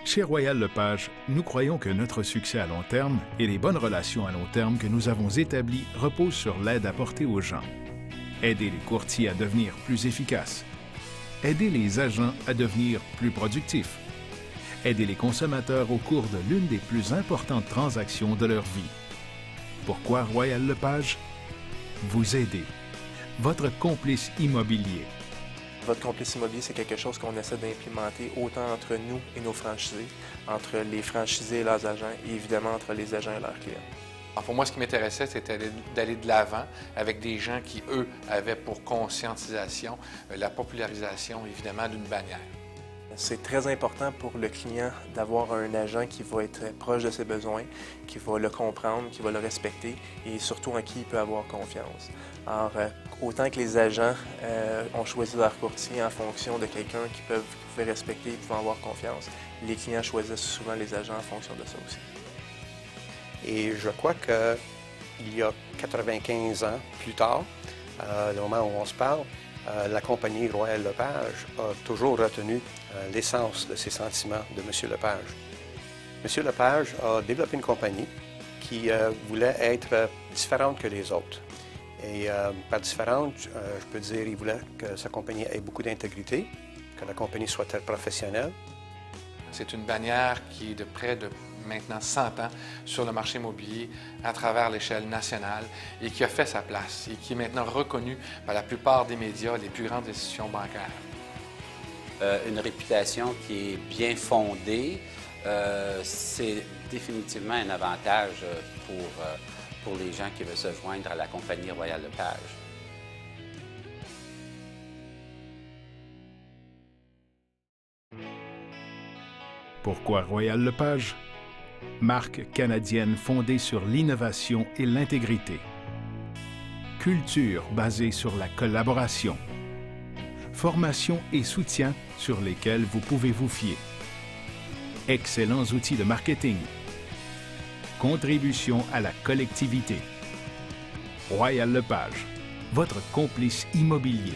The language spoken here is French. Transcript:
Chez Royal Lepage, nous croyons que notre succès à long terme et les bonnes relations à long terme que nous avons établies reposent sur l'aide apportée aux gens. Aider les courtiers à devenir plus efficaces. Aider les agents à devenir plus productifs. Aider les consommateurs au cours de l'une des plus importantes transactions de leur vie. Pourquoi Royal Lepage? Vous aider. Votre complice immobilier. Votre complice immobilier, c'est quelque chose qu'on essaie d'implémenter autant entre nous et nos franchisés, entre les franchisés et leurs agents, et évidemment entre les agents et leurs clients. Alors pour moi, ce qui m'intéressait, c'était d'aller de l'avant avec des gens qui, eux, avaient pour conscientisation la popularisation, évidemment, d'une bannière. C'est très important pour le client d'avoir un agent qui va être proche de ses besoins, qui va le comprendre, qui va le respecter et surtout en qui il peut avoir confiance. Alors, autant que les agents ont choisi leur courtier en fonction de quelqu'un qu'ils pouvaient respecter et pouvaient avoir confiance, les clients choisissent souvent les agents en fonction de ça aussi. Et je crois qu'il y a 95 ans plus tard, le moment où on se parle, la compagnie Royal Lepage a toujours retenu l'essence de ces sentiments de M. Lepage. M. Lepage a développé une compagnie qui voulait être différente que les autres. Et par différente, je peux dire qu'il voulait que sa compagnie ait beaucoup d'intégrité, que la compagnie soit très professionnelle. C'est une bannière qui est de près de maintenant 100 ans sur le marché immobilier à travers l'échelle nationale et qui a fait sa place et qui est maintenant reconnue par la plupart des médias, les plus grandes institutions bancaires. Une réputation qui est bien fondée, c'est définitivement un avantage pour les gens qui veulent se joindre à la compagnie Royal Lepage. Pourquoi Royal Lepage? Marque canadienne fondée sur l'innovation et l'intégrité. Culture basée sur la collaboration. Formation et soutien sur lesquels vous pouvez vous fier. Excellents outils de marketing. Contribution à la collectivité. Royal Lepage, votre complice immobilier.